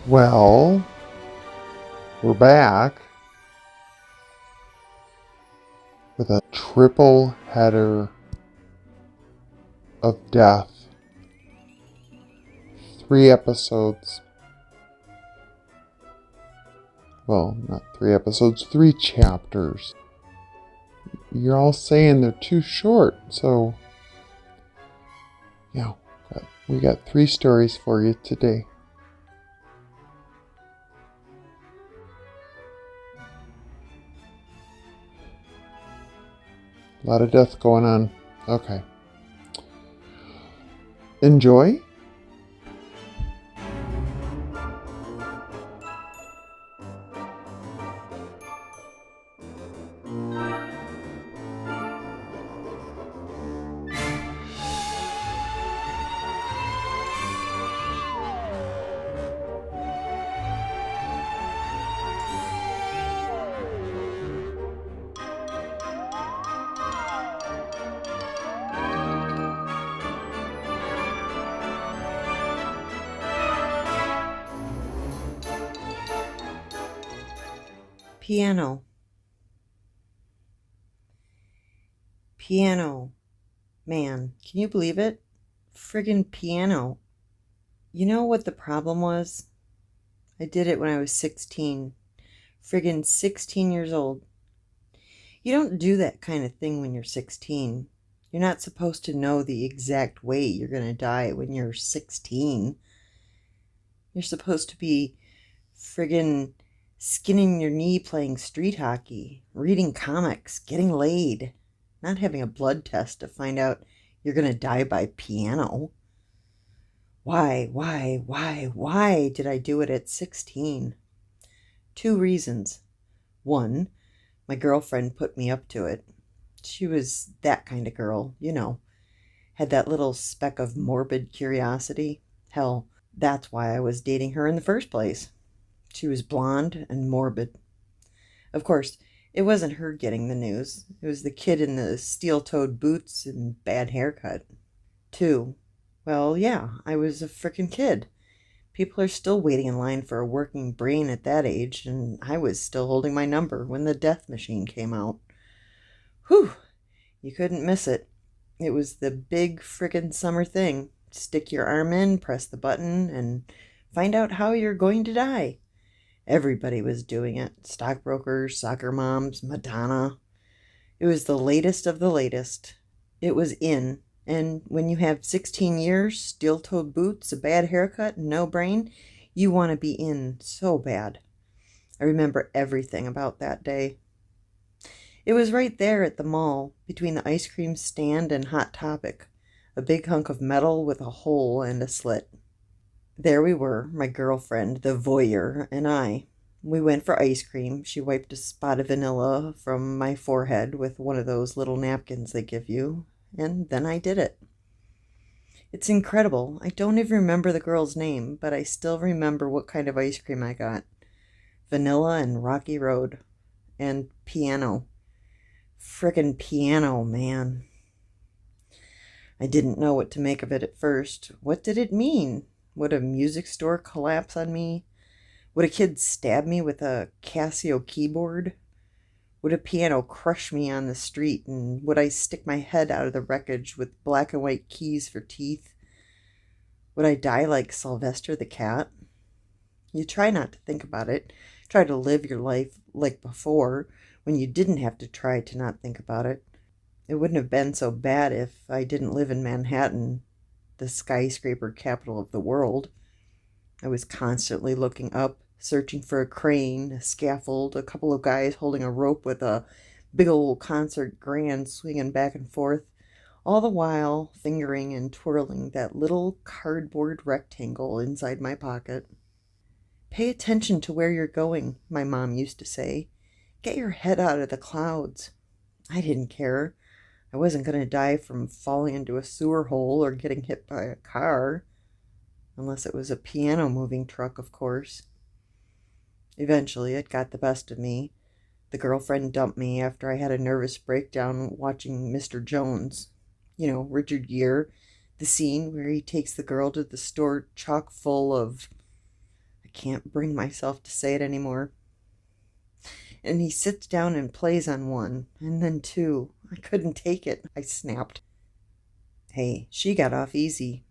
Well, we're back with a triple header of death. 3 episodes. Well, not 3 episodes, 3 chapters. You're all saying they're too short, so yeah, we got 3 stories for you today. A lot of death going on. Okay. Enjoy. Piano. Man, can you believe it? Friggin' piano. You know what the problem was? I did it when I was 16. Friggin' 16 years old. You don't do that kind of thing when you're 16. You're not supposed to know the exact way you're going to die when you're 16. You're supposed to be friggin' skinning your knee playing street hockey, reading comics, getting laid, not having a blood test to find out you're going to die by piano. Why did I do it at 16? 2 reasons. 1, my girlfriend put me up to it. She was that kind of girl, you know, had that little speck of morbid curiosity. Hell, that's why I was dating her in the first place. She was blonde and morbid. Of course, it wasn't her getting the news. It was the kid in the steel-toed boots and bad haircut. 2, well, yeah, I was a frickin' kid. People are still waiting in line for a working brain at that age, and I was still holding my number when the death machine came out. Whew! You couldn't miss it. It was the big frickin' summer thing. Stick your arm in, press the button, and find out how you're going to die. Everybody was doing it. Stockbrokers, soccer moms, Madonna. It was the latest of the latest. It was in. And when you have 16 years, steel-toed boots, a bad haircut, and no brain, you want to be in so bad. I remember everything about that day. It was right there at the mall, between the ice cream stand and Hot Topic, a big hunk of metal with a hole and a slit. There we were, my girlfriend, the voyeur, and I. We went for ice cream. She wiped a spot of vanilla from my forehead with one of those little napkins they give you, and then I did it. It's incredible. I don't even remember the girl's name, but I still remember what kind of ice cream I got. Vanilla and Rocky Road. And piano. Frickin' piano, man. I didn't know what to make of it at first. What did it mean? Would a music store collapse on me? Would a kid stab me with a Casio keyboard? Would a piano crush me on the street, and would I stick my head out of the wreckage with black and white keys for teeth? Would I die like Sylvester the cat? You try not to think about it. Try to live your life like before, when you didn't have to try to not think about it. It wouldn't have been so bad if I didn't live in Manhattan, the skyscraper capital of the world. I was constantly looking up, searching for a crane, a scaffold, a couple of guys holding a rope with a big old concert grand swinging back and forth, all the while fingering and twirling that little cardboard rectangle inside my pocket. Pay attention to where you're going, my mom used to say. Get your head out of the clouds. I didn't care. I wasn't going to die from falling into a sewer hole or getting hit by a car. Unless it was a piano-moving truck, of course. Eventually, it got the best of me. The girlfriend dumped me after I had a nervous breakdown watching Mr. Jones. You know, Richard Gere. The scene where he takes the girl to the store chock full of... I can't bring myself to say it anymore. And he sits down and plays on one, and then two. I couldn't take it. I snapped. Hey, she got off easy.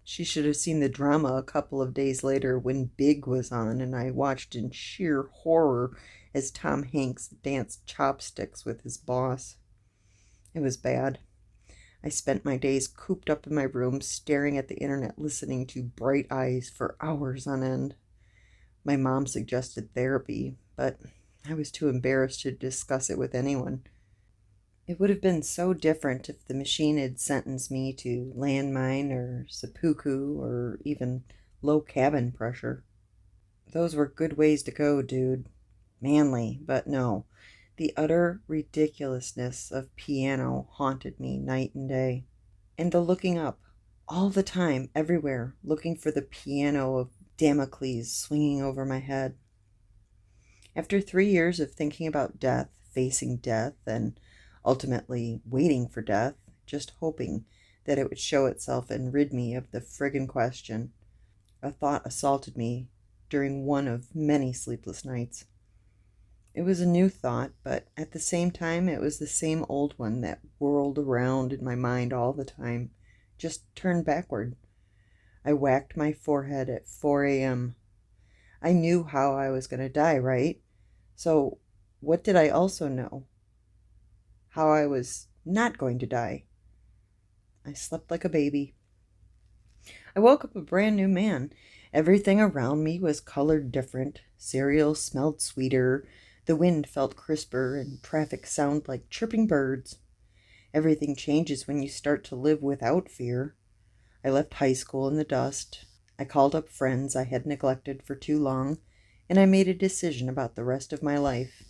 She should have seen the drama a couple of days later when Big was on, and I watched in sheer horror as Tom Hanks danced chopsticks with his boss. It was bad. I spent my days cooped up in my room, staring at the internet, listening to Bright Eyes for hours on end. My mom suggested therapy, but I was too embarrassed to discuss it with anyone. It would have been so different if the machine had sentenced me to landmine or seppuku or even low cabin pressure. Those were good ways to go, dude. Manly, but no. The utter ridiculousness of piano haunted me night and day. And the looking up, all the time, everywhere, looking for the piano of Damocles swinging over my head. After 3 years of thinking about death, facing death, and ultimately waiting for death, just hoping that it would show itself and rid me of the friggin' question, a thought assaulted me during one of many sleepless nights. It was a new thought, but at the same time it was the same old one that whirled around in my mind all the time, just turned backward. I whacked my forehead at 4 a.m. I knew how I was going to die, right? So what did I also know? How I was not going to die. I slept like a baby. I woke up a brand new man. Everything around me was colored different. Cereal smelled sweeter. The wind felt crisper, and traffic sounded like chirping birds. Everything changes when you start to live without fear. I left high school in the dust. I called up friends I had neglected for too long, and I made a decision about the rest of my life.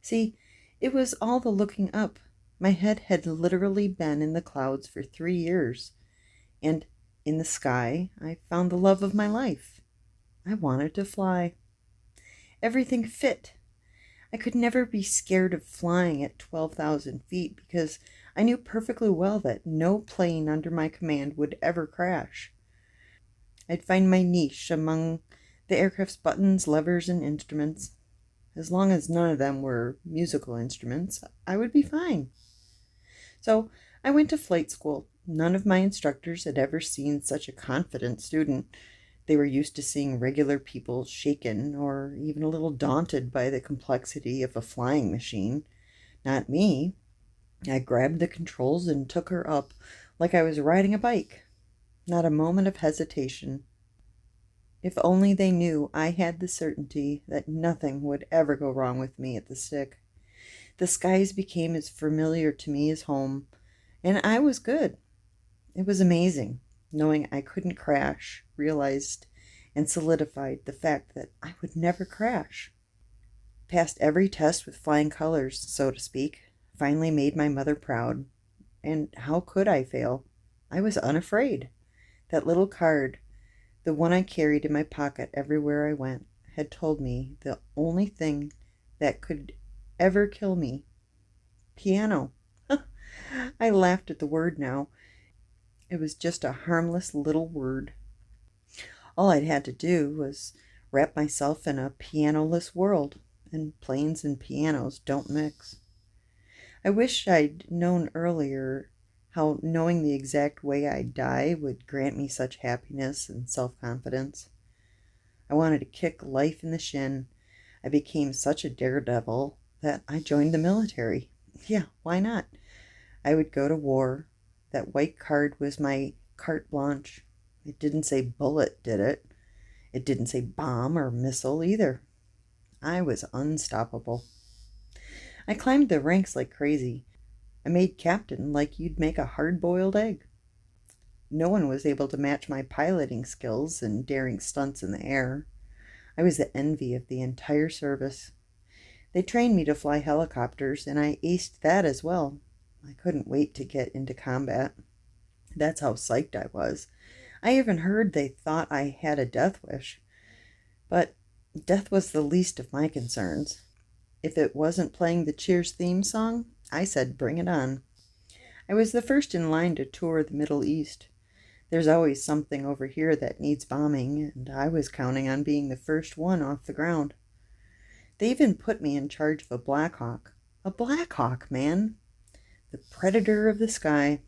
See, it was all the looking up. My head had literally been in the clouds for 3 years, and in the sky I found the love of my life. I wanted to fly. Everything fit. I could never be scared of flying at 12,000 feet because I knew perfectly well that no plane under my command would ever crash. I'd find my niche among the aircraft's buttons, levers, and instruments. As long as none of them were musical instruments, I would be fine. So I went to flight school. None of my instructors had ever seen such a confident student. They were used to seeing regular people shaken or even a little daunted by the complexity of a flying machine. Not me. I grabbed the controls and took her up like I was riding a bike. Not a moment of hesitation. If only they knew I had the certainty that nothing would ever go wrong with me at the stick. The skies became as familiar to me as home, and I was good. It was amazing, knowing I couldn't crash, realized and solidified the fact that I would never crash. Passed every test with flying colors, so to speak. Finally made my mother proud. And how could I fail? I was unafraid. That little card, the one I carried in my pocket everywhere I went, had told me the only thing that could ever kill me. Piano. I laughed at the word now. It was just a harmless little word. All I'd had to do was wrap myself in a piano-less world, and planes and pianos don't mix. I wish I'd known earlier how knowing the exact way I'd die would grant me such happiness and self-confidence. I wanted to kick life in the shin. I became such a daredevil that I joined the military. Yeah, why not? I would go to war. That white card was my carte blanche. It didn't say bullet, did it? It didn't say bomb or missile either. I was unstoppable. I climbed the ranks like crazy. I made captain like you'd make a hard-boiled egg. No one was able to match my piloting skills and daring stunts in the air. I was the envy of the entire service. They trained me to fly helicopters, and I aced that as well. I couldn't wait to get into combat. That's how psyched I was. I even heard they thought I had a death wish. But death was the least of my concerns. If it wasn't playing the Cheers theme song, I said bring it on. I was the first in line to tour the Middle East. There's always something over here that needs bombing, and I was counting on being the first one off the ground. They even put me in charge of a Black Hawk. A Black Hawk, man! The predator of the sky.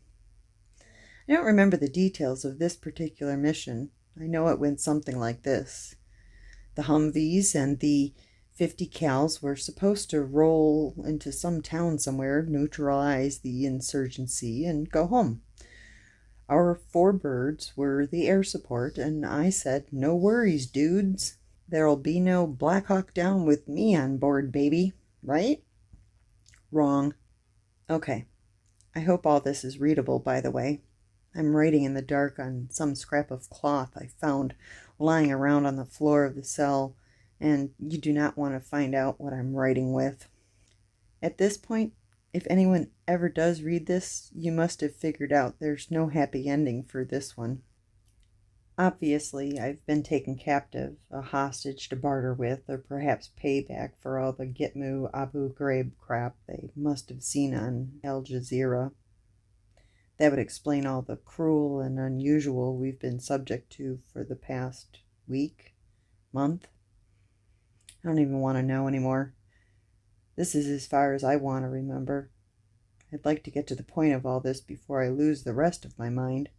I don't remember the details of this particular mission. I know it went something like this. The Humvees and the 50 cals were supposed to roll into some town somewhere, neutralize the insurgency, and go home. Our 4 birds were the air support, and I said, "No worries, dudes. There'll be no Black Hawk Down with me on board, baby." Right? Wrong. Okay. I hope all this is readable, by the way. I'm writing in the dark on some scrap of cloth I found lying around on the floor of the cell, and you do not want to find out what I'm writing with. At this point, if anyone ever does read this, you must have figured out there's no happy ending for this one. Obviously, I've been taken captive, a hostage to barter with, or perhaps payback for all the Gitmu Abu Ghraib crap they must have seen on Al Jazeera. That would explain all the cruel and unusual we've been subject to for the past week, month. I don't even want to know anymore. This is as far as I want to remember. I'd like to get to the point of all this before I lose the rest of my mind.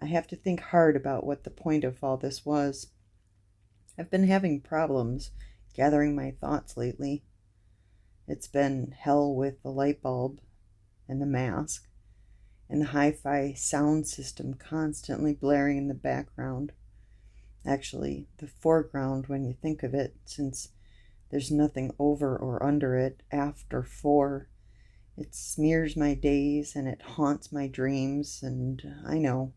I have to think hard about what the point of all this was. I've been having problems gathering my thoughts lately. It's been hell with the light bulb and the mask, and the hi-fi sound system constantly blaring in the background. Actually, the foreground when you think of it, since there's nothing over or under it after 4. It smears my days and it haunts my dreams, and I know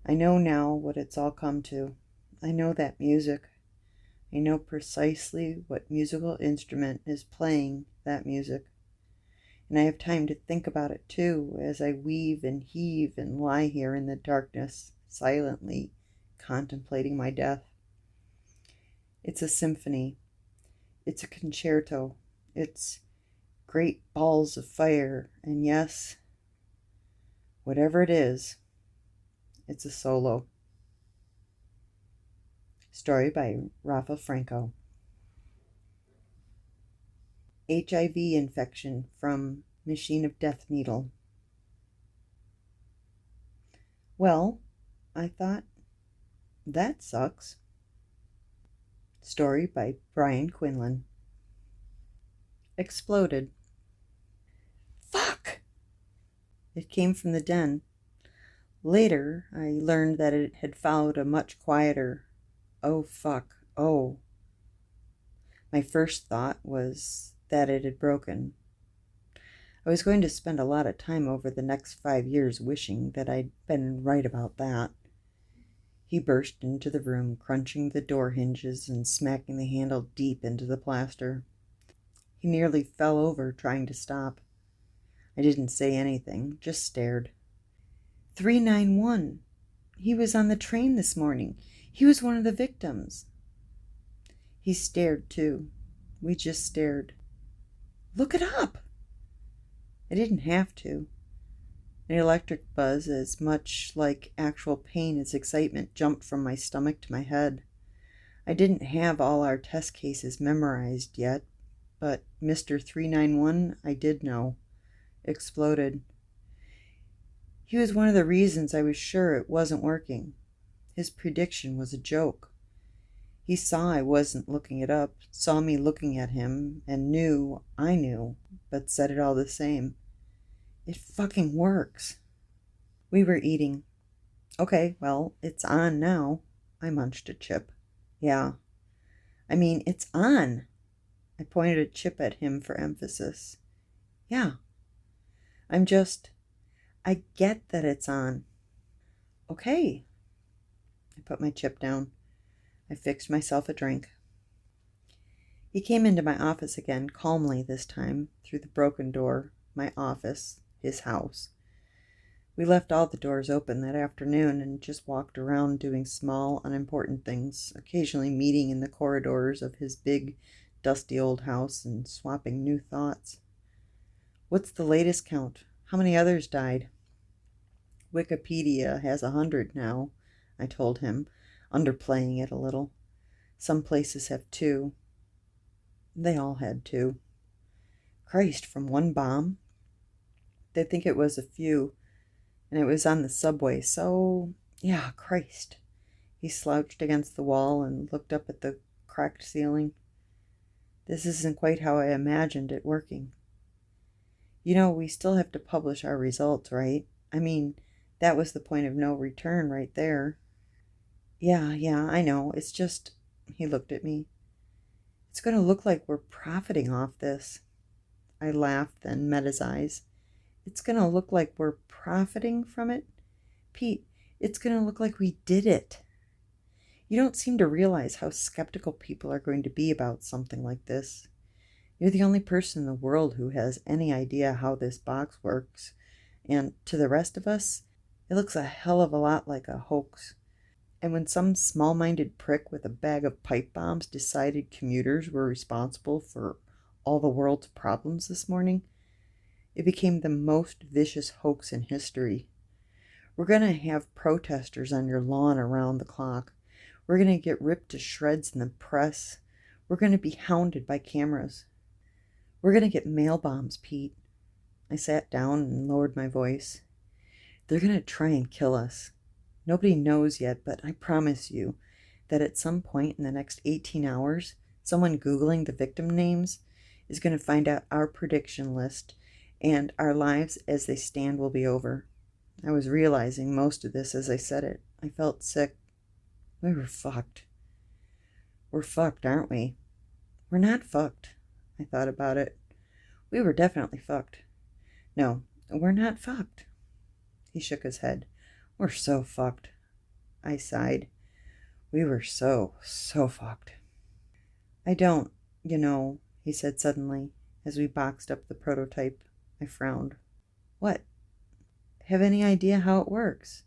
now what it's all come to. I know that music. I know precisely what musical instrument is playing that music. And I have time to think about it too, as I weave and heave and lie here in the darkness, silently contemplating my death. It's a symphony. It's a concerto. It's great balls of fire. And yes, whatever it is, it's a solo. Story by Rafa Franco. HIV infection from machine of death needle. Well, I thought, that sucks. Story by Brian Quinlan. Exploded. Fuck! It came from the den. Later, I learned that it had followed a much quieter, "Oh fuck, oh." My first thought was that it had broken. I was going to spend a lot of time over the next 5 years wishing that I'd been right about that. He burst into the room, crunching the door hinges and smacking the handle deep into the plaster. He nearly fell over trying to stop. I didn't say anything, just stared. 391. He was on the train this morning. He was one of the victims. He stared too. We just stared. Look it up! I didn't have to. An electric buzz, as much like actual pain as excitement, jumped from my stomach to my head. I didn't have all our test cases memorized yet, but Mr. 391 I did know. Exploded. He was one of the reasons I was sure it wasn't working. His prediction was a joke. He saw I wasn't looking it up, saw me looking at him, and knew I knew, but said it all the same. It fucking works. We were eating. Okay, well, it's on now. I munched a chip. Yeah. I mean, it's on. I pointed a chip at him for emphasis. Yeah. I get that it's on. Okay. I put my chip down. I fixed myself a drink. He came into my office again, calmly this time, through the broken door. My office, his house. We left all the doors open that afternoon and just walked around doing small, unimportant things, occasionally meeting in the corridors of his big, dusty old house and swapping new thoughts. What's the latest count? How many others died? Wikipedia has 100 now, I told him, underplaying it a little. Some places have 2. They all had 2. Christ, from one bomb? They think it was a few, and it was on the subway, so, yeah, Christ. He slouched against the wall and looked up at the cracked ceiling. This isn't quite how I imagined it working. You know, we still have to publish our results, right? I mean, that was the point of no return right there. Yeah, I know. It's just, he looked at me. It's going to look like we're profiting off this. I laughed, then met his eyes. It's going to look like we're profiting from it? Pete, it's going to look like we did it. You don't seem to realize how skeptical people are going to be about something like this. You're the only person in the world who has any idea how this box works, and to the rest of us, it looks a hell of a lot like a hoax. And when some small-minded prick with a bag of pipe bombs decided commuters were responsible for all the world's problems this morning, it became the most vicious hoax in history. We're going to have protesters on your lawn around the clock. We're going to get ripped to shreds in the press. We're going to be hounded by cameras. We're going to get mail bombs, Pete. I sat down and lowered my voice. They're going to try and kill us. Nobody knows yet, but I promise you that at some point in the next 18 hours, someone Googling the victim names is going to find out our prediction list, and our lives as they stand will be over. I was realizing most of this as I said it. I felt sick. We were fucked. We're fucked, aren't we? We're not fucked. I thought about it. We were definitely fucked. No, we're not fucked. He shook his head. We're so fucked. I sighed. We were so fucked. I don't, he said suddenly, as we boxed up the prototype. I frowned. What? Have any idea how it works?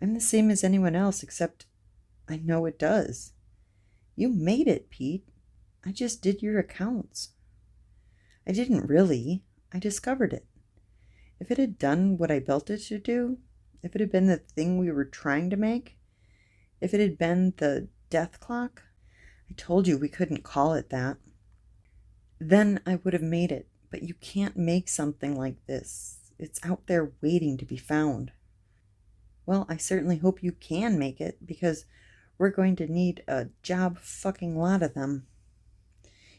I'm the same as anyone else, except I know it does. You made it, Pete. I just did your accounts. I didn't really. I discovered it. If it had done what I built it to do, if it had been the thing we were trying to make, if it had been the death clock, I told you we couldn't call it that. Then I would have made it, but you can't make something like this. It's out there waiting to be found. Well, I certainly hope you can make it, because we're going to need a job fucking lot of them.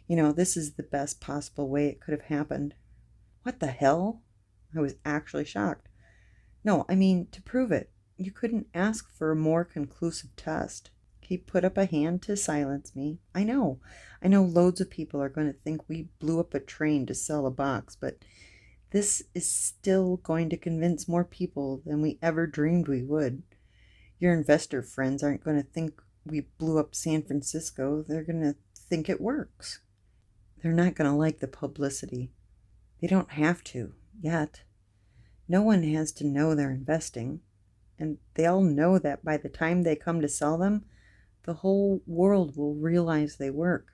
This is the best possible way it could have happened. What the hell? I was actually shocked. No, I mean, to prove it, you couldn't ask for a more conclusive test. He put up a hand to silence me. I know loads of people are going to think we blew up a train to sell a box, but this is still going to convince more people than we ever dreamed we would. Your investor friends aren't going to think we blew up San Francisco. They're going to think it works. They're not going to like the publicity. They don't have to, yet. No one has to know they're investing, and they all know that by the time they come to sell them, the whole world will realize they work.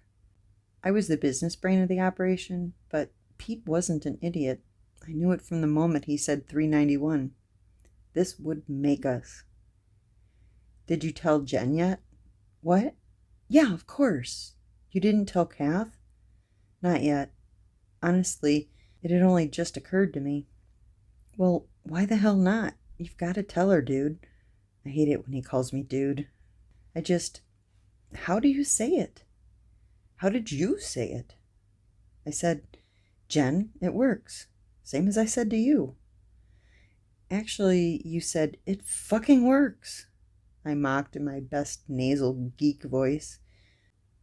I was the business brain of the operation, but Pete wasn't an idiot. I knew it from the moment he said 391. This would make us. Did you tell Jen yet? What? Yeah, of course. You didn't tell Kath? Not yet. Honestly, it had only just occurred to me. Well, why the hell not? You've got to tell her, dude. I hate it when he calls me dude. How do you say it? How did you say it? I said, Jen, it works. Same as I said to you. Actually, you said, it fucking works. I mocked in my best nasal geek voice.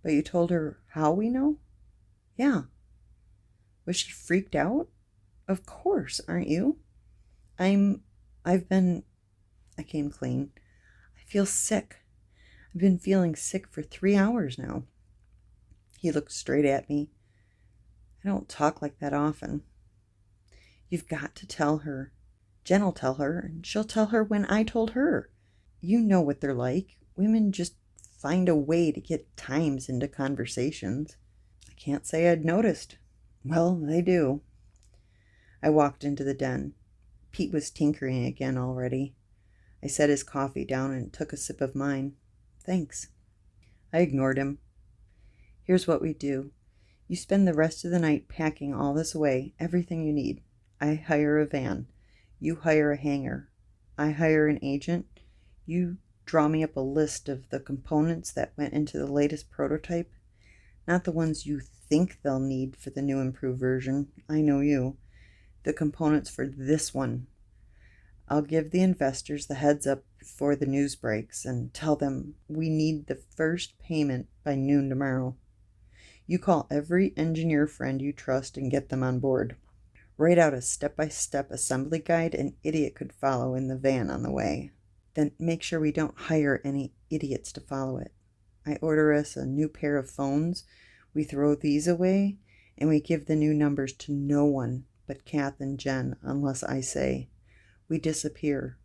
But you told her how we know? Yeah. Was she freaked out? Of course, aren't you? I came clean. I feel sick. I've been feeling sick for 3 hours now. He looked straight at me. I don't talk like that often. You've got to tell her. Jen will tell her, and she'll tell her when I told her. You know what they're like. Women just find a way to get times into conversations. I can't say I'd noticed. Well, they do. I walked into the den. Pete was tinkering again already. I set his coffee down and took a sip of mine. Thanks. I ignored him. Here's what we do. You spend the rest of the night packing all this away, everything you need. I hire a van. You hire a hangar. I hire an agent. You draw me up a list of the components that went into the latest prototype. Not the ones you think they'll need for the new improved version. I know you. The components for this one. I'll give the investors the heads up before the news breaks and tell them we need the first payment by noon tomorrow. You call every engineer friend you trust and get them on board. Write out a step-by-step assembly guide an idiot could follow in the van on the way. Then make sure we don't hire any idiots to follow it. I order us a new pair of phones. We throw these away, and we give the new numbers to no one but Kath and Jen unless I say. We disappear.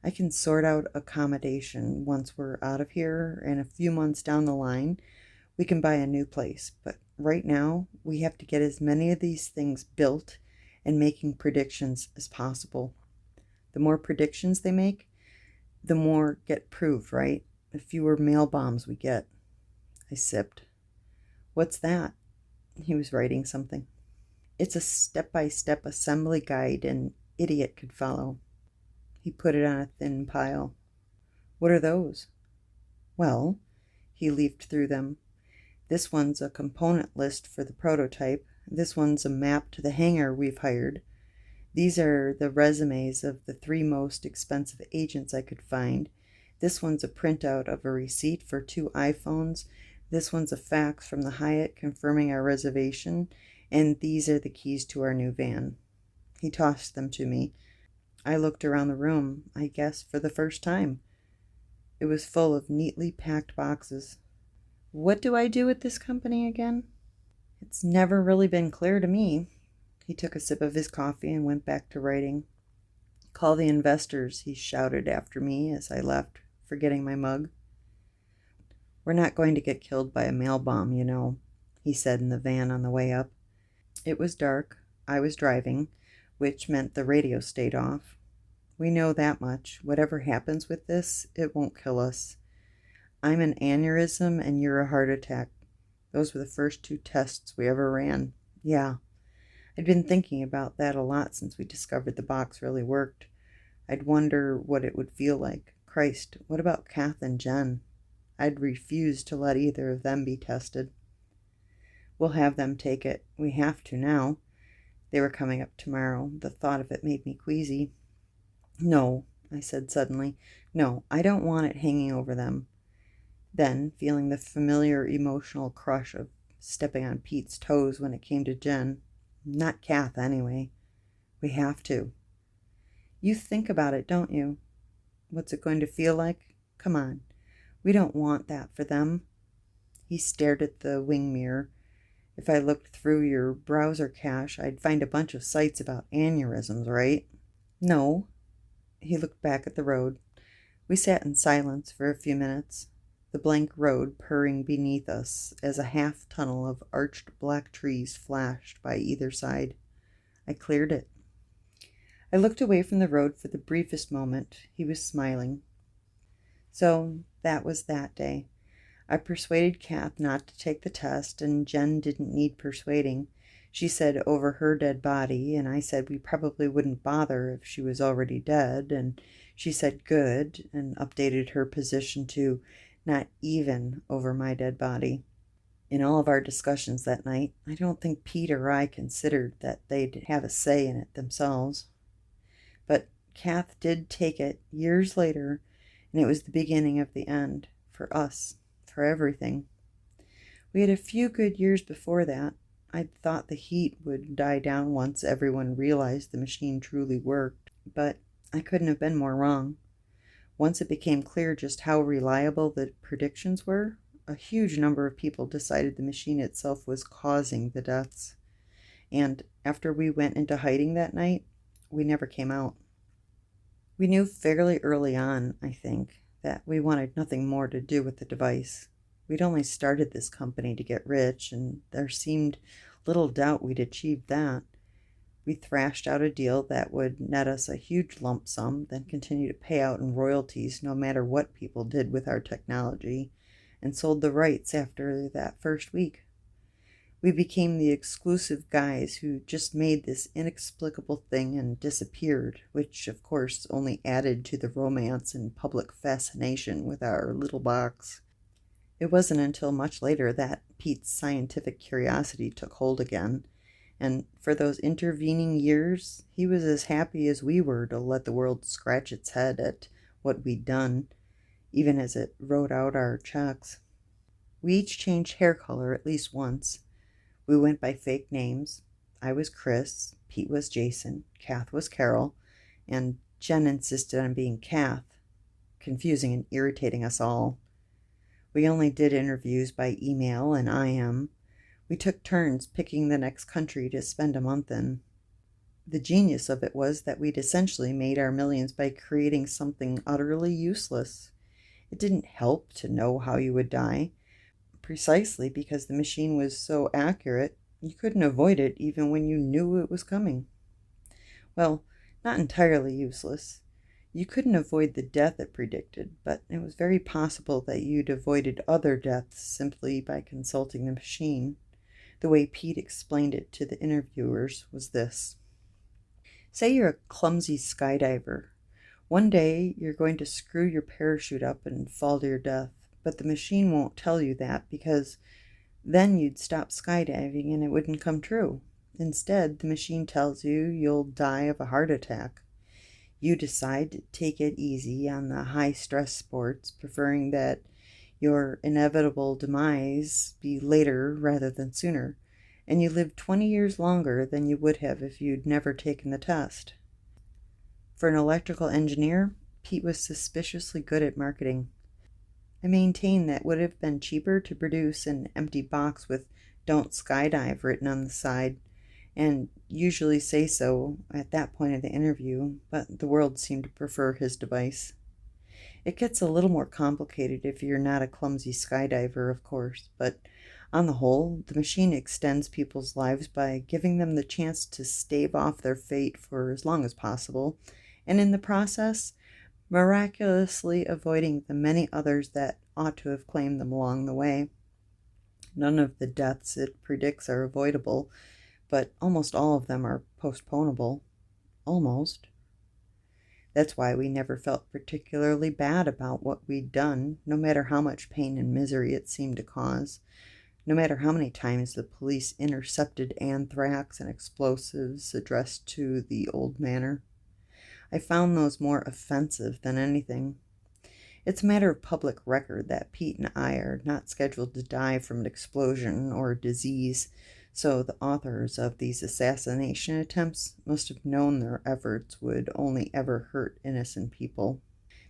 I can sort out accommodation once we're out of here, and a few months down the line, we can buy a new place. But right now, we have to get as many of these things built and making predictions as possible. The more predictions they make, the more get proved, right? The fewer mail bombs we get. I sipped. What's that? He was writing something. It's a step-by-step assembly guide an idiot could follow. He put it on a thin pile. What are those? Well, he leafed through them. This one's a component list for the prototype. This one's a map to the hangar we've hired. These are the resumes of the 3 most expensive agents I could find. This one's a printout of a receipt for 2 iPhones. This one's a fax from the Hyatt confirming our reservation. And these are the keys to our new van. He tossed them to me. I looked around the room, I guess for the first time. It was full of neatly packed boxes. What do I do with this company again? It's never really been clear to me. He took a sip of his coffee and went back to writing. Call the investors, he shouted after me as I left, forgetting my mug. We're not going to get killed by a mail bomb, you know, he said in the van on the way up. It was dark. I was driving, which meant the radio stayed off. We know that much. Whatever happens with this, it won't kill us. I'm an aneurysm and you're a heart attack. Those were the first 2 tests we ever ran. Yeah. I'd been thinking about that a lot since we discovered the box really worked. I'd wonder what it would feel like. Christ, what about Kath and Jen? I'd refuse to let either of them be tested. We'll have them take it. We have to now. They were coming up tomorrow. The thought of it made me queasy. No, I said suddenly. No, I don't want it hanging over them. Then, feeling the familiar emotional crush of stepping on Pete's toes when it came to Jen. Not Kath, anyway. We have to. You think about it, don't you? What's it going to feel like? Come on. We don't want that for them. He stared at the wing mirror. If I looked through your browser cache, I'd find a bunch of sites about aneurysms, right? No. He looked back at the road. We sat in silence for a few minutes, the blank road purring beneath us as a half tunnel of arched black trees flashed by either side. I cleared it. I looked away from the road for the briefest moment. He was smiling. So that was that day. I persuaded Kath not to take the test, and Jen didn't need persuading. She said over her dead body, and I said we probably wouldn't bother if she was already dead, and she said good, and updated her position to not even over my dead body. In all of our discussions that night, I don't think Pete or I considered that they'd have a say in it themselves. But Kath did take it years later, and it was the beginning of the end, for us, for everything. We had a few good years before that. I'd thought the heat would die down once everyone realized the machine truly worked, but I couldn't have been more wrong. Once it became clear just how reliable the predictions were, a huge number of people decided the machine itself was causing the deaths. And after we went into hiding that night, we never came out. We knew fairly early on, I think, that we wanted nothing more to do with the device. We'd only started this company to get rich, and there seemed little doubt we'd achieved that. We thrashed out a deal that would net us a huge lump sum, then continue to pay out in royalties no matter what people did with our technology, and sold the rights after that first week. We became the exclusive guys who just made this inexplicable thing and disappeared, which of course only added to the romance and public fascination with our little box. It wasn't until much later that Pete's scientific curiosity took hold again, and for those intervening years, he was as happy as we were to let the world scratch its head at what we'd done, even as it wrote out our checks. We each changed hair color at least once. We went by fake names. I was Chris, Pete was Jason, Kath was Carol, and Jen insisted on being Kath, confusing and irritating us all. We only did interviews by email and IM. We took turns picking the next country to spend a month in. The genius of it was that we'd essentially made our millions by creating something utterly useless. It didn't help to know how you would die. Precisely because the machine was so accurate, you couldn't avoid it even when you knew it was coming. Well, not entirely useless. You couldn't avoid the death it predicted, but it was very possible that you'd avoided other deaths simply by consulting the machine. The way Pete explained it to the interviewers was this. Say you're a clumsy skydiver. One day you're going to screw your parachute up and fall to your death, but the machine won't tell you that because then you'd stop skydiving and it wouldn't come true. Instead, the machine tells you you'll die of a heart attack. You decide to take it easy on the high-stress sports, preferring that your inevitable demise be later rather than sooner, and you live 20 years longer than you would have if you'd never taken the test. For an electrical engineer, Pete was suspiciously good at marketing. I maintain that it would have been cheaper to produce an empty box with "Don't Skydive" written on the side, and usually say so at that point of the interview, but the world seemed to prefer his device. It gets a little more complicated if you're not a clumsy skydiver, of course, but on the whole, the machine extends people's lives by giving them the chance to stave off their fate for as long as possible, and in the process, miraculously avoiding the many others that ought to have claimed them along the way. None of the deaths it predicts are avoidable, but almost all of them are postponable. Almost. That's why we never felt particularly bad about what we'd done, no matter how much pain and misery it seemed to cause, no matter how many times the police intercepted anthrax and explosives addressed to the old manor. I found those more offensive than anything. It's a matter of public record that Pete and I are not scheduled to die from an explosion or disease, so the authors of these assassination attempts must have known their efforts would only ever hurt innocent people.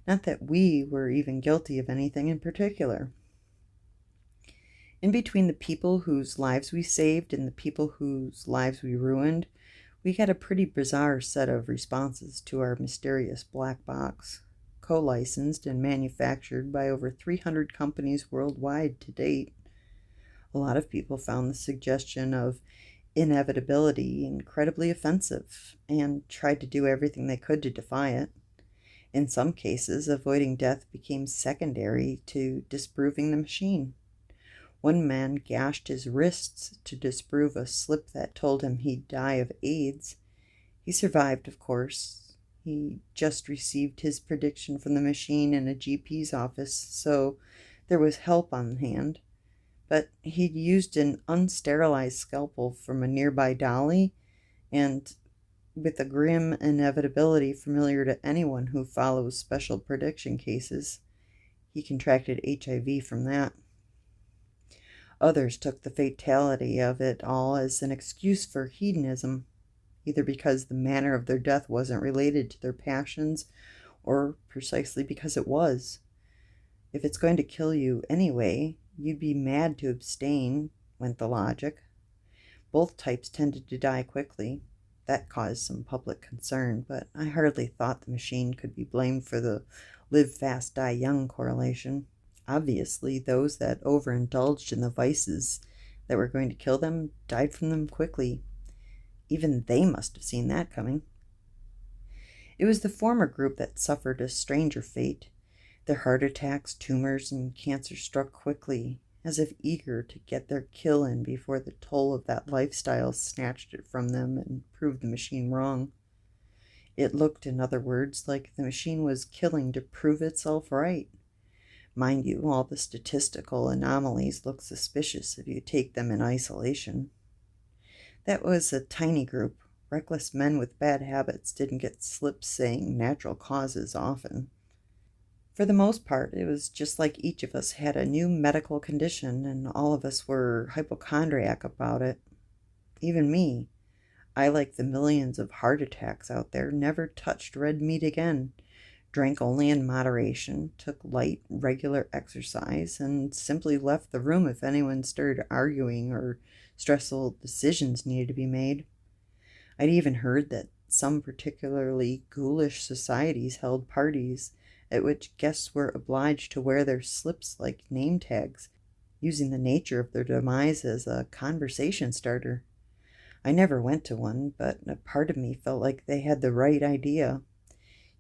Not that we were even guilty of anything in particular. In between the people whose lives we saved and the people whose lives we ruined, we got a pretty bizarre set of responses to our mysterious black box, co-licensed and manufactured by over 300 companies worldwide to date. A lot of people found the suggestion of inevitability incredibly offensive and tried to do everything they could to defy it. In some cases, avoiding death became secondary to disproving the machine. One man gashed his wrists to disprove a slip that told him he'd die of AIDS. He survived, of course. He just received his prediction from the machine in a GP's office, so there was help on hand. But he'd used an unsterilized scalpel from a nearby dolly, and with a grim inevitability familiar to anyone who follows special prediction cases, he contracted HIV from that. Others took the fatality of it all as an excuse for hedonism, either because the manner of their death wasn't related to their passions, or precisely because it was. If it's going to kill you anyway, you'd be mad to abstain, went the logic. Both types tended to die quickly. That caused some public concern, but I hardly thought the machine could be blamed for the live fast, die young correlation. Obviously, those that overindulged in the vices that were going to kill them died from them quickly. Even they must have seen that coming. It was the former group that suffered a stranger fate. Their heart attacks, tumors, and cancer struck quickly, as if eager to get their kill in before the toll of that lifestyle snatched it from them and proved the machine wrong. It looked, in other words, like the machine was killing to prove itself right. Mind you, all the statistical anomalies look suspicious if you take them in isolation. That was a tiny group. Reckless men with bad habits didn't get slips saying natural causes often. For the most part, it was just like each of us had a new medical condition, and all of us were hypochondriac about it. Even me. I, like the millions of heart attacks out there, never touched red meat again, drank only in moderation, took light, regular exercise, and simply left the room if anyone started arguing or stressful decisions needed to be made. I'd even heard that some particularly ghoulish societies held parties at which guests were obliged to wear their slips like name tags, using the nature of their demise as a conversation starter. I never went to one, but a part of me felt like they had the right idea.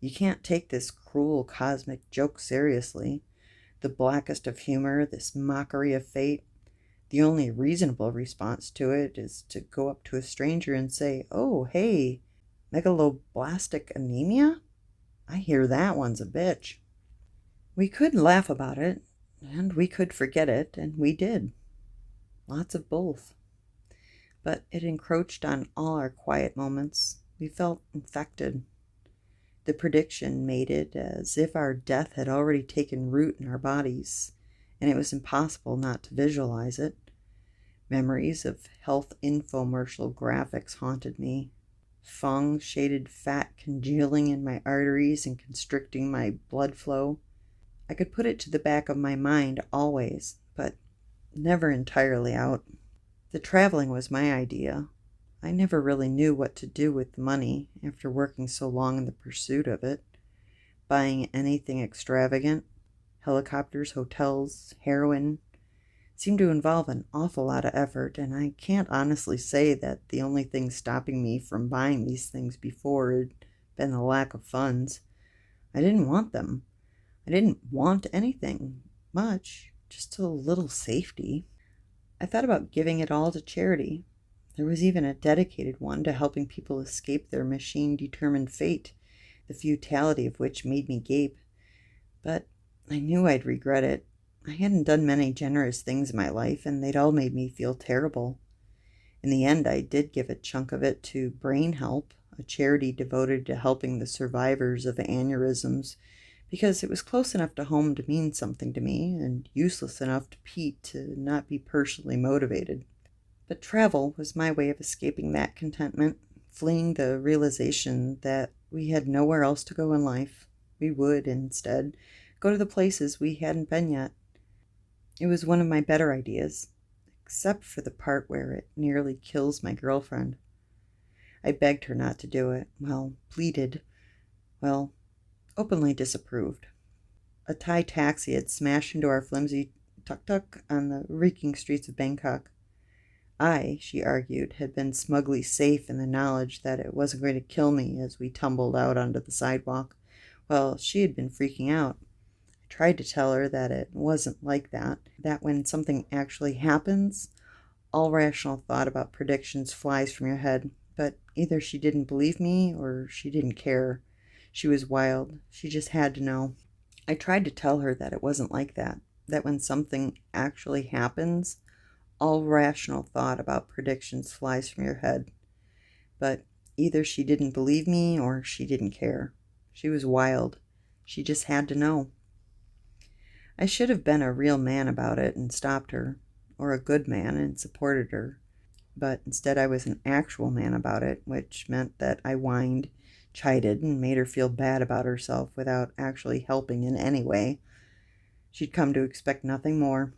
You can't take this cruel cosmic joke seriously, the blackest of humor, this mockery of fate. The only reasonable response to it is to go up to a stranger and say, "Oh, hey, megaloblastic anemia? I hear that one's a bitch." We could laugh about it, and we could forget it, and we did. Lots of both. But it encroached on all our quiet moments. We felt infected. The prediction made it as if our death had already taken root in our bodies, and it was impossible not to visualize it. Memories of health infomercial graphics haunted me. Fong-shaded fat congealing in my arteries and constricting my blood flow. I could put it to the back of my mind always, but never entirely out. The traveling was my idea. I never really knew what to do with the money after working so long in the pursuit of it. Buying anything extravagant, helicopters, hotels, heroin, seemed to involve an awful lot of effort, and I can't honestly say that the only thing stopping me from buying these things before had been the lack of funds. I didn't want them. I didn't want anything much, just a little safety. I thought about giving it all to charity. There was even a dedicated one to helping people escape their machine-determined fate, the futility of which made me gape. But I knew I'd regret it. I hadn't done many generous things in my life, and they'd all made me feel terrible. In the end, I did give a chunk of it to Brain Help, a charity devoted to helping the survivors of aneurysms, because it was close enough to home to mean something to me, and useless enough to Pete to not be personally motivated. But travel was my way of escaping that contentment, fleeing the realization that we had nowhere else to go in life. We would, instead, go to the places we hadn't been yet. It was one of my better ideas, except for the part where it nearly kills my girlfriend. I begged her not to do it, pleaded, openly disapproved. A Thai taxi had smashed into our flimsy tuk-tuk on the reeking streets of Bangkok. I, she argued, had been smugly safe in the knowledge that it wasn't going to kill me as we tumbled out onto the sidewalk, while she had been freaking out. I tried to tell her that it wasn't like that when something actually happens, all rational thought about predictions flies from your head, but either she didn't believe me or she didn't care. She was wild. She just had to know. I tried to tell her that it wasn't like that when something actually happens, all rational thought about predictions flies from your head. But either she didn't believe me or she didn't care. She was wild. She just had to know. I should have been a real man about it and stopped her, or a good man and supported her. But instead I was an actual man about it, which meant that I whined, chided, and made her feel bad about herself without actually helping in any way. She'd come to expect nothing more.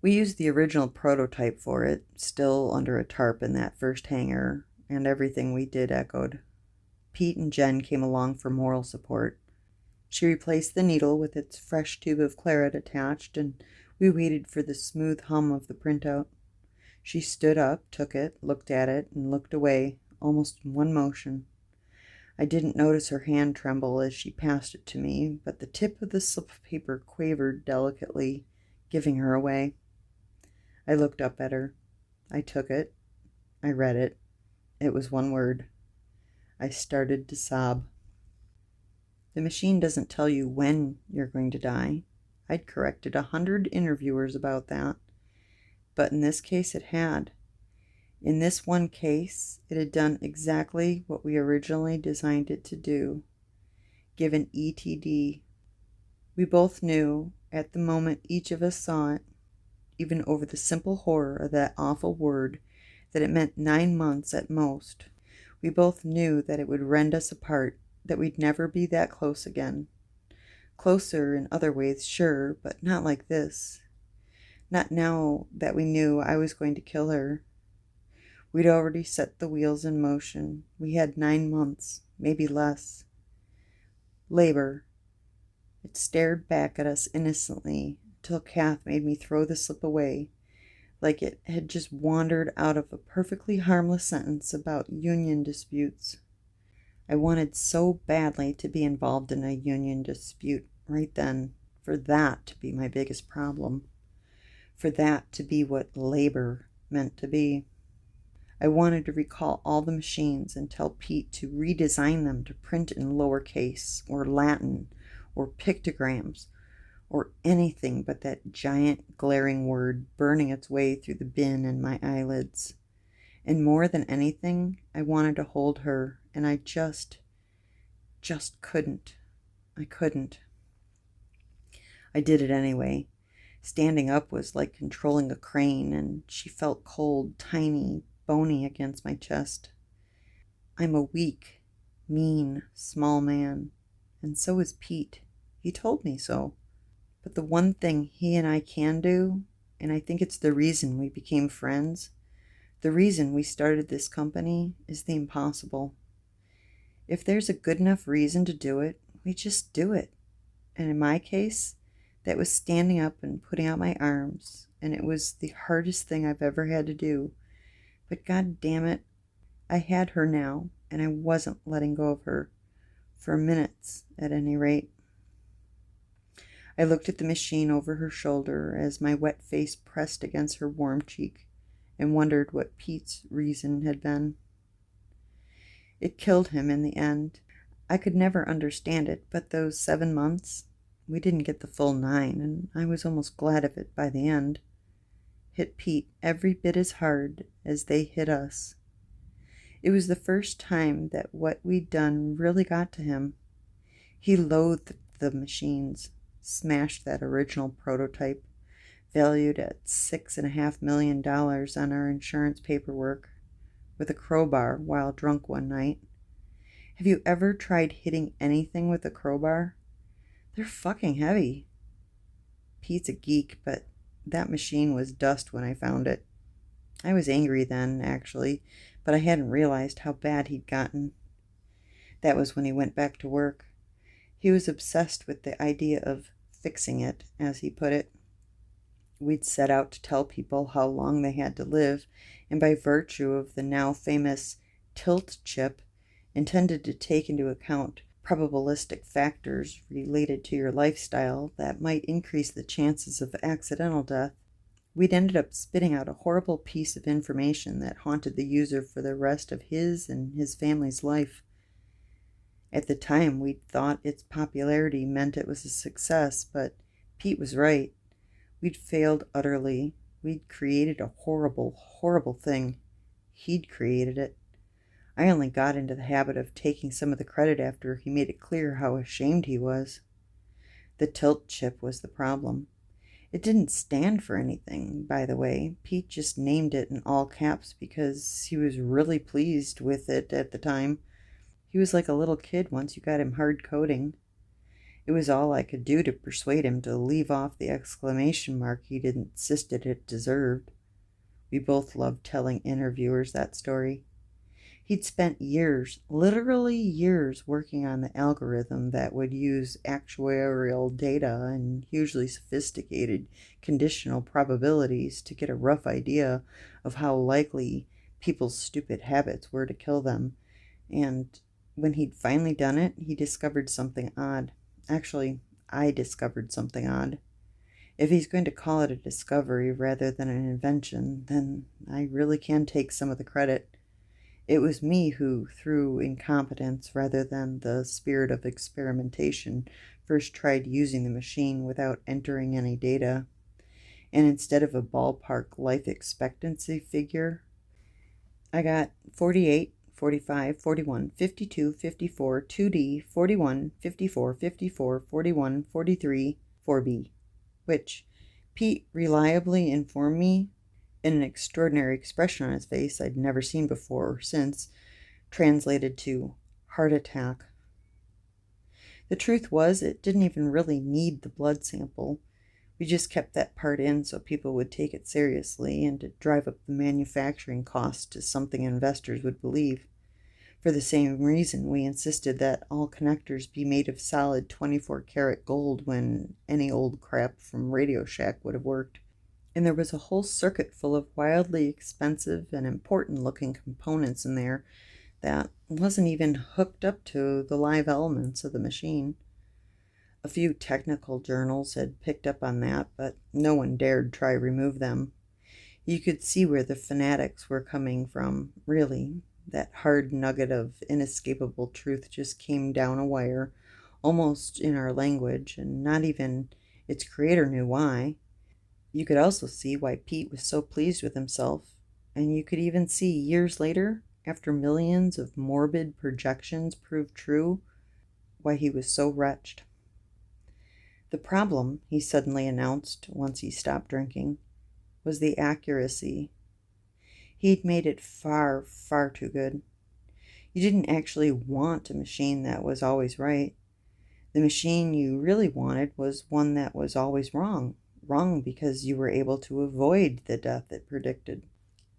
We used the original prototype for it, still under a tarp in that first hangar, and everything we did echoed. Pete and Jen came along for moral support. She replaced the needle with its fresh tube of claret attached, and we waited for the smooth hum of the printout. She stood up, took it, looked at it, and looked away, almost in one motion. I didn't notice her hand tremble as she passed it to me, but the tip of the slip of paper quavered delicately, giving her away. I looked up at her. I took it. I read it. It was one word. I started to sob. The machine doesn't tell you when you're going to die. I'd corrected 100 interviewers about that. But in this case it had. In this one case, it had done exactly what we originally designed it to do. Give an ETD. We both knew, at the moment each of us saw it, even over the simple horror of that awful word, that it meant 9 months at most. We both knew that it would rend us apart, that we'd never be that close again. Closer in other ways, sure, but not like this. Not now that we knew I was going to kill her. We'd already set the wheels in motion. We had 9 months, maybe less. Labor. It stared back at us innocently till Kath made me throw the slip away, like it had just wandered out of a perfectly harmless sentence about union disputes. I wanted so badly to be involved in a union dispute right then, for that to be my biggest problem, for that to be what labor meant to be. I wanted to recall all the machines and tell Pete to redesign them to print in lowercase or Latin or pictograms or anything but that giant glaring word burning its way through the bin in my eyelids. And more than anything, I wanted to hold her, and I just couldn't. I couldn't. I did it anyway. Standing up was like controlling a crane, and she felt cold, tiny, bony against my chest. I'm a weak, mean, small man, and so is Pete. He told me so. But the one thing he and I can do, and I think it's the reason we became friends, the reason we started this company, is the impossible. If there's a good enough reason to do it, we just do it. And in my case, that was standing up and putting out my arms, and it was the hardest thing I've ever had to do. But God damn it, I had her now, and I wasn't letting go of her, for minutes at any rate. I looked at the machine over her shoulder as my wet face pressed against her warm cheek, and wondered what Pete's reason had been. It killed him in the end. I could never understand it, but those 7 months, we didn't get the full 9, and I was almost glad of it by the end. Hit Pete every bit as hard as they hit us. It was the first time that what we'd done really got to him. He loathed the machines, smashed that original prototype, valued at $6.5 million on our insurance paperwork, with a crowbar while drunk one night. Have you ever tried hitting anything with a crowbar? They're fucking heavy. Pete's a geek, but that machine was dust when I found it. I was angry then, actually, but I hadn't realized how bad he'd gotten. That was when he went back to work. He was obsessed with the idea of fixing it, as he put it. We'd set out to tell people how long they had to live, and by virtue of the now famous tilt chip, intended to take into account probabilistic factors related to your lifestyle that might increase the chances of accidental death, we'd ended up spitting out a horrible piece of information that haunted the user for the rest of his and his family's life. At the time, we'd thought its popularity meant it was a success, but Pete was right. We'd failed utterly. We'd created a horrible, horrible thing. He'd created it. I only got into the habit of taking some of the credit after he made it clear how ashamed he was. The tilt chip was the problem. It didn't stand for anything, by the way. Pete just named it in all caps because he was really pleased with it at the time. He was like a little kid once you got him hard coding. It was all I could do to persuade him to leave off the exclamation mark he'd insisted it deserved. We both loved telling interviewers that story. He'd spent years, literally years, working on the algorithm that would use actuarial data and hugely sophisticated conditional probabilities to get a rough idea of how likely people's stupid habits were to kill them. And when he'd finally done it, he discovered something odd. Actually, I discovered something odd. If he's going to call it a discovery rather than an invention, then I really can take some of the credit. It was me who, through incompetence rather than the spirit of experimentation, first tried using the machine without entering any data. And instead of a ballpark life expectancy figure, I got 48, 45, 41, 52, 54, 2D, 41, 54, 54, 41, 43, 4B, which Pete reliably informed me in an extraordinary expression on his face I'd never seen before or since, translated to heart attack. The truth was, it didn't even really need the blood sample. We just kept that part in so people would take it seriously and to drive up the manufacturing cost to something investors would believe. For the same reason, we insisted that all connectors be made of solid 24-karat gold when any old crap from Radio Shack would have worked. And there was a whole circuit full of wildly expensive and important-looking components in there that wasn't even hooked up to the live elements of the machine. A few technical journals had picked up on that, but no one dared try remove them. You could see where the fanatics were coming from, really. That hard nugget of inescapable truth just came down a wire, almost in our language, and not even its creator knew why. You could also see why Pete was so pleased with himself, and you could even see years later, after millions of morbid projections proved true, why he was so wretched. The problem, he suddenly announced once he stopped drinking, was the accuracy. He'd made it far, far too good. You didn't actually want a machine that was always right. The machine you really wanted was one that was always wrong. Wrong because you were able to avoid the death it predicted.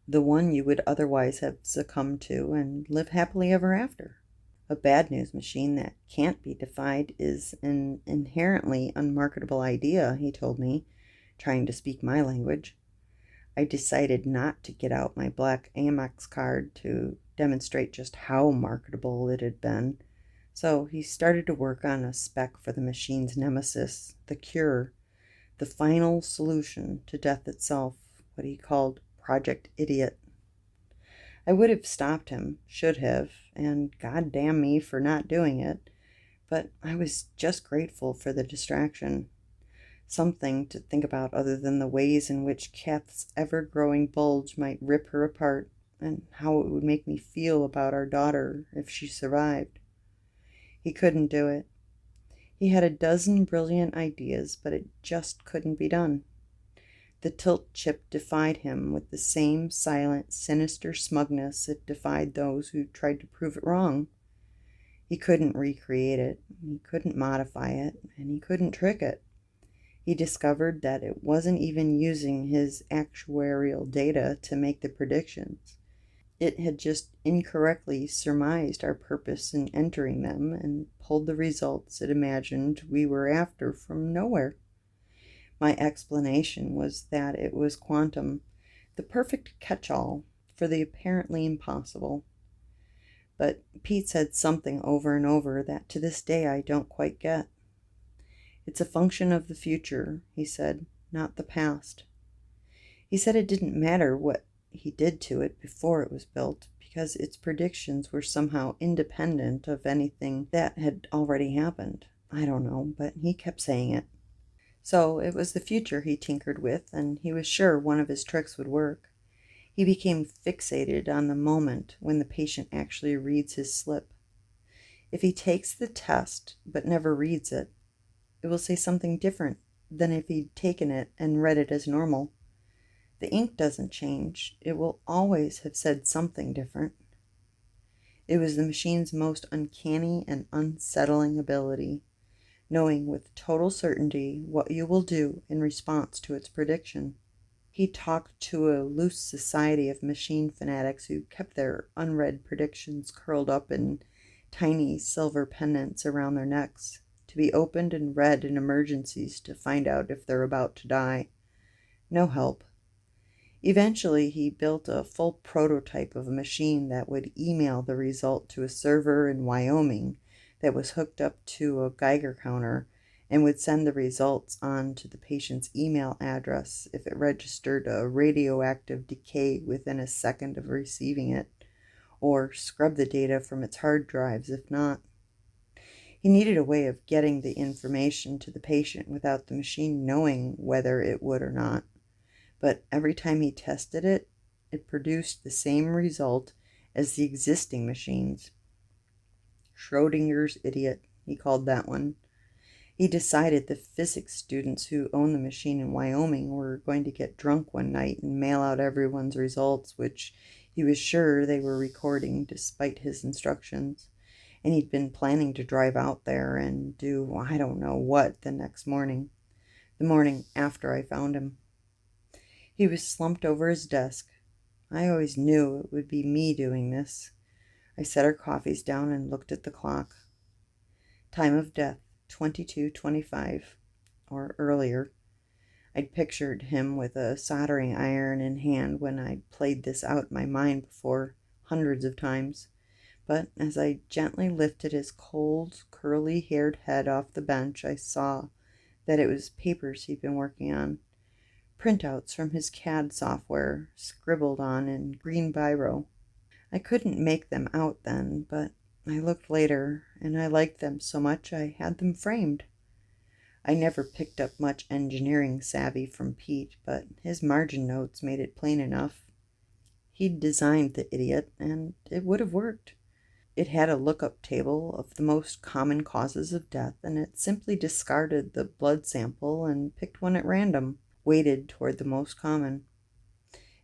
The one you would otherwise have succumbed to and live happily ever after. A bad news machine that can't be defied is an inherently unmarketable idea, he told me, trying to speak my language. I decided not to get out my black Amex card to demonstrate just how marketable it had been, so he started to work on a spec for the machine's nemesis, the cure, the final solution to death itself, what he called Project Idiot. I would have stopped him, should have, and goddamn me for not doing it, but I was just grateful for the distraction. Something to think about other than the ways in which Kath's ever-growing bulge might rip her apart, and how it would make me feel about our daughter if she survived. He couldn't do it. He had a dozen brilliant ideas, but it just couldn't be done. The tilt chip defied him with the same silent, sinister smugness it defied those who tried to prove it wrong. He couldn't recreate it, he couldn't modify it, and he couldn't trick it. He discovered that it wasn't even using his actuarial data to make the predictions. It had just incorrectly surmised our purpose in entering them and pulled the results it imagined we were after from nowhere. My explanation was that it was quantum, the perfect catch-all for the apparently impossible. But Pete said something over and over that to this day I don't quite get. It's a function of the future, he said, not the past. He said it didn't matter what he did to it before it was built, because its predictions were somehow independent of anything that had already happened. I don't know, but he kept saying it. So it was the future he tinkered with, and he was sure one of his tricks would work. He became fixated on the moment when the patient actually reads his slip. If he takes the test but never reads it, it will say something different than if he'd taken it and read it as normal. The ink doesn't change. It will always have said something different. It was the machine's most uncanny and unsettling ability, knowing with total certainty what you will do in response to its prediction. He talked to a loose society of machine fanatics who kept their unread predictions curled up in tiny silver pendants around their necks, to be opened and read in emergencies to find out if they're about to die. No help. Eventually, he built a full prototype of a machine that would email the result to a server in Wyoming that was hooked up to a Geiger counter and would send the results on to the patient's email address if it registered a radioactive decay within a second of receiving it, or scrub the data from its hard drives if not. He needed a way of getting the information to the patient without the machine knowing whether it would or not. But every time he tested it, it produced the same result as the existing machines. Schrodinger's idiot, he called that one. He decided the physics students who owned the machine in Wyoming were going to get drunk one night and mail out everyone's results, which he was sure they were recording despite his instructions. And he'd been planning to drive out there and do I don't know what the next morning, the morning after I found him. He was slumped over his desk. I always knew it would be me doing this. I set our coffees down and looked at the clock. Time of death, 22:25, or earlier. I'd pictured him with a soldering iron in hand when I'd played this out in my mind before, hundreds of times. But as I gently lifted his cold, curly-haired head off the bench, I saw that it was papers he'd been working on. Printouts from his CAD software, scribbled on in green biro. I couldn't make them out then, but I looked later, and I liked them so much I had them framed. I never picked up much engineering savvy from Pete, but his margin notes made it plain enough. He'd designed the idiot, and it would have worked. It had a lookup table of the most common causes of death, and it simply discarded the blood sample and picked one at random, weighted toward the most common.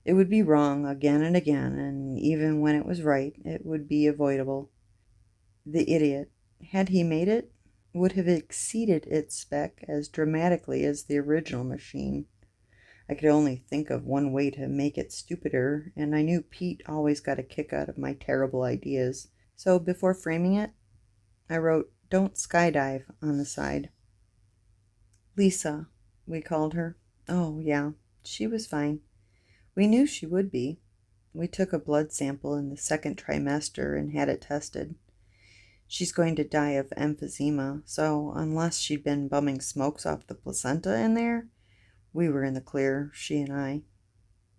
It would be wrong again and again, and even when it was right, it would be avoidable. The idiot, had he made it, would have exceeded its spec as dramatically as the original machine. I could only think of one way to make it stupider, and I knew Pete always got a kick out of my terrible ideas. So before framing it, I wrote, "Don't skydive," on the side. Lisa, we called her. Oh, yeah, she was fine. We knew she would be. We took a blood sample in the second trimester and had it tested. She's going to die of emphysema, so unless she'd been bumming smokes off the placenta in there, we were in the clear, she and I.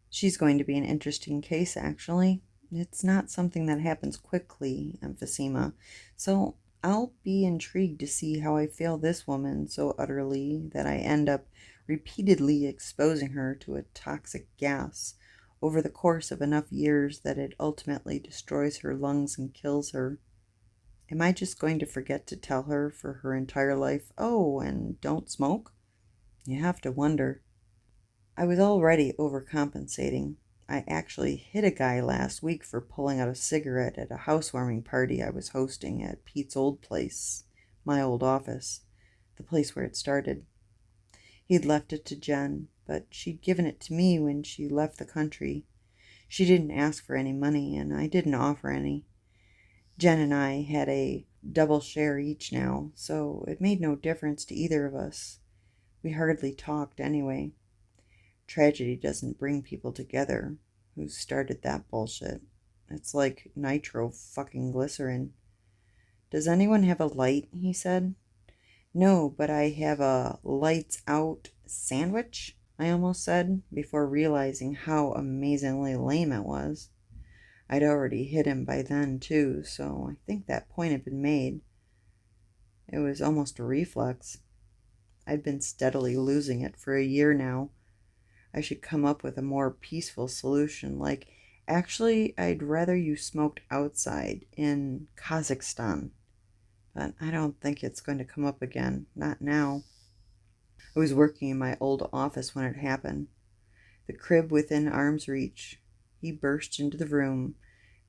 She's going to be an interesting case, actually. It's not something that happens quickly, emphysema, so I'll be intrigued to see how I fail this woman so utterly that I end up repeatedly exposing her to a toxic gas over the course of enough years that it ultimately destroys her lungs and kills her. Am I just going to forget to tell her for her entire life, "Oh, and don't smoke"? You have to wonder. I was already overcompensating. I actually hit a guy last week for pulling out a cigarette at a housewarming party I was hosting at Pete's old place, my old office, the place where it started. He'd left it to Jen, but she'd given it to me when she left the country. She didn't ask for any money, and I didn't offer any. Jen and I had a double share each now, so it made no difference to either of us. We hardly talked anyway. Tragedy doesn't bring people together. Who started that bullshit? It's like nitro fucking glycerin. "Does anyone have a light?" he said. "No, but I have a lights out sandwich," I almost said, before realizing how amazingly lame it was. I'd already hit him by then, too, so I think that point had been made. It was almost a reflex. I'd been steadily losing it for a year now. I should come up with a more peaceful solution, like, "Actually, I'd rather you smoked outside in Kazakhstan." But I don't think it's going to come up again, not now. I was working in my old office when it happened. The crib within arm's reach. He burst into the room,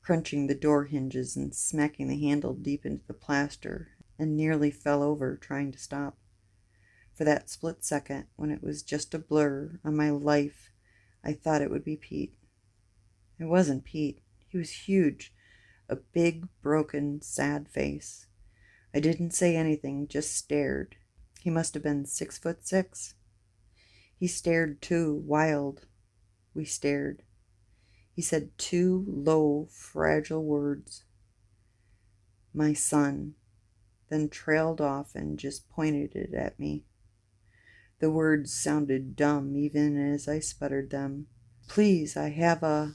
crunching the door hinges and smacking the handle deep into the plaster, and nearly fell over trying to stop. For that split second, when it was just a blur on my life, I thought it would be Pete. It wasn't Pete. He was huge, a big, broken, sad face. I didn't say anything, just stared. He must have been 6'6". He stared too, wild. We stared. He said 2 low, fragile words. My son, then trailed off and just pointed it at me. The words sounded dumb even as I sputtered them. Please, I have a...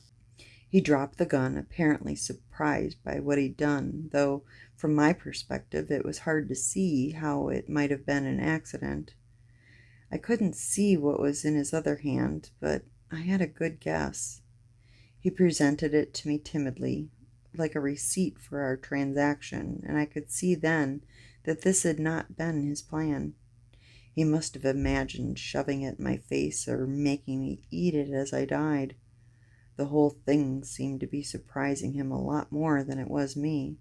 He dropped the gun, apparently surprised by what he'd done, though from my perspective it was hard to see how it might have been an accident. I couldn't see what was in his other hand, but I had a good guess. He presented it to me timidly, like a receipt for our transaction, and I could see then that this had not been his plan. He must have imagined shoving it in my face or making me eat it as I died. The whole thing seemed to be surprising him a lot more than it was me.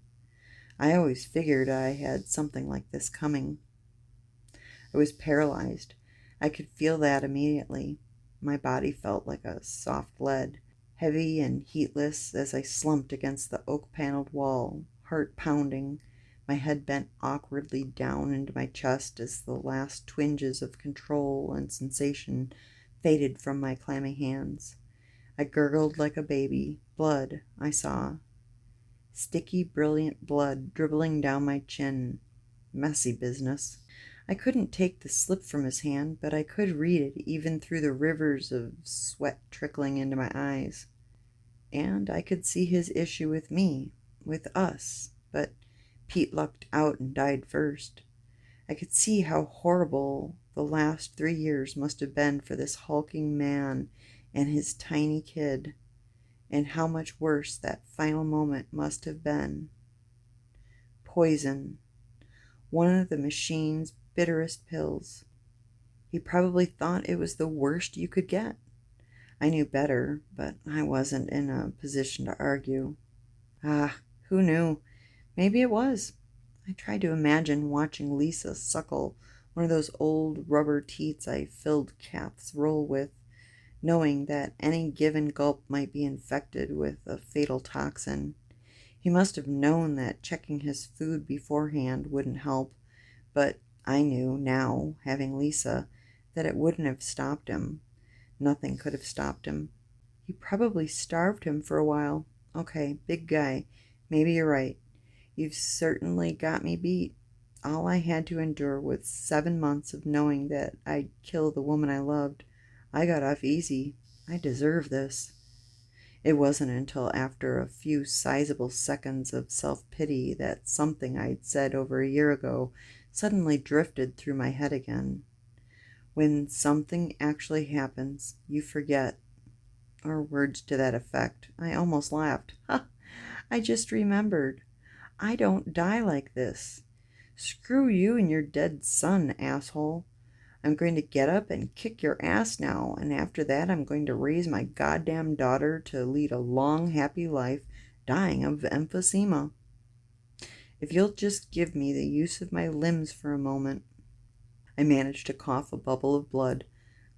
I always figured I had something like this coming. I was paralyzed. I could feel that immediately. My body felt like a soft lead, heavy and heatless as I slumped against the oak-paneled wall, heart pounding, my head bent awkwardly down into my chest as the last twinges of control and sensation faded from my clammy hands. I gurgled like a baby. Blood, I saw. Sticky, brilliant blood dribbling down my chin. Messy business. I couldn't take the slip from his hand, but I could read it even through the rivers of sweat trickling into my eyes. And I could see his issue with me, with us, but Pete lucked out and died first. I could see how horrible the last 3 years must have been for this hulking man and his tiny kid, and how much worse that final moment must have been. Poison. One of the machine's bitterest pills. He probably thought it was the worst you could get. I knew better, but I wasn't in a position to argue. Ah, who knew? Maybe it was. I tried to imagine watching Lisa suckle one of those old rubber teats I filled Kath's roll with, knowing that any given gulp might be infected with a fatal toxin. He must have known that checking his food beforehand wouldn't help, but I knew now, having Lisa, that it wouldn't have stopped him. Nothing could have stopped him. He probably starved him for a while. Okay, big guy, maybe you're right. You've certainly got me beat. All I had to endure was 7 months of knowing that I'd kill the woman I loved. I got off easy. I deserve this. It wasn't until after a few sizable seconds of self-pity that something I'd said over a year ago suddenly drifted through my head again. When something actually happens, you forget. Or words to that effect. I almost laughed. Ha! I just remembered. I don't die like this. Screw you and your dead son, asshole. I'm going to get up and kick your ass now, and after that I'm going to raise my goddamn daughter to lead a long, happy life, dying of emphysema. If you'll just give me the use of my limbs for a moment. I managed to cough a bubble of blood,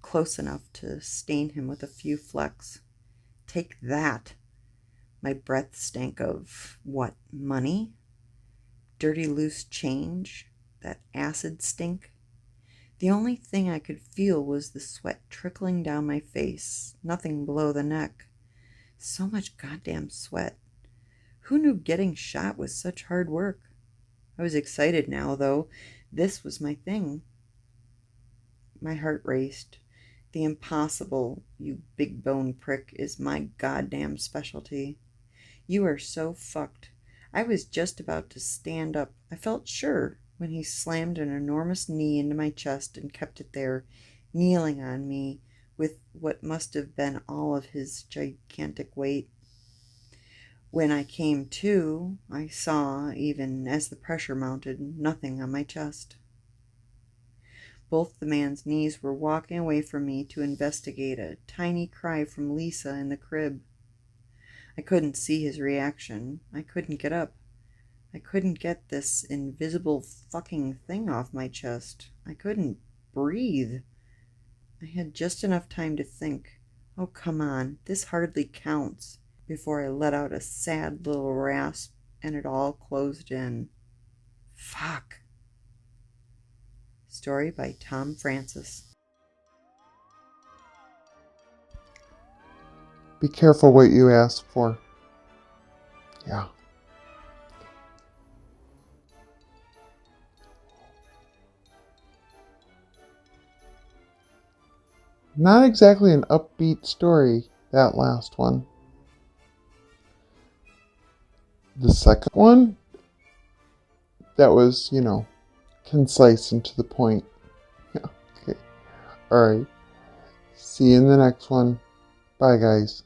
close enough to stain him with a few flecks. Take that. My breath stank of, what, money? Dirty loose change? That acid stink? The only thing I could feel was the sweat trickling down my face, nothing below the neck. So much goddamn sweat. Who knew getting shot was such hard work? I was excited now, though. This was my thing. My heart raced. The impossible, you big bone prick, is my goddamn specialty. You are so fucked. I was just about to stand up. I felt sure, when he slammed an enormous knee into my chest and kept it there, kneeling on me with what must have been all of his gigantic weight. When I came to, I saw, even as the pressure mounted, nothing on my chest. Both the man's knees were walking away from me to investigate a tiny cry from Lisa in the crib. I couldn't see his reaction. I couldn't get up. I couldn't get this invisible fucking thing off my chest. I couldn't breathe. I had just enough time to think. Oh, come on. This hardly counts. Before I let out a sad little rasp and it all closed in. Fuck. Story by Tom Francis. Be careful what you ask for. Yeah. Not exactly an upbeat story, that last one. The second one, that was, concise and to the point. Yeah, okay. Alright. See you in the next one. Bye, guys.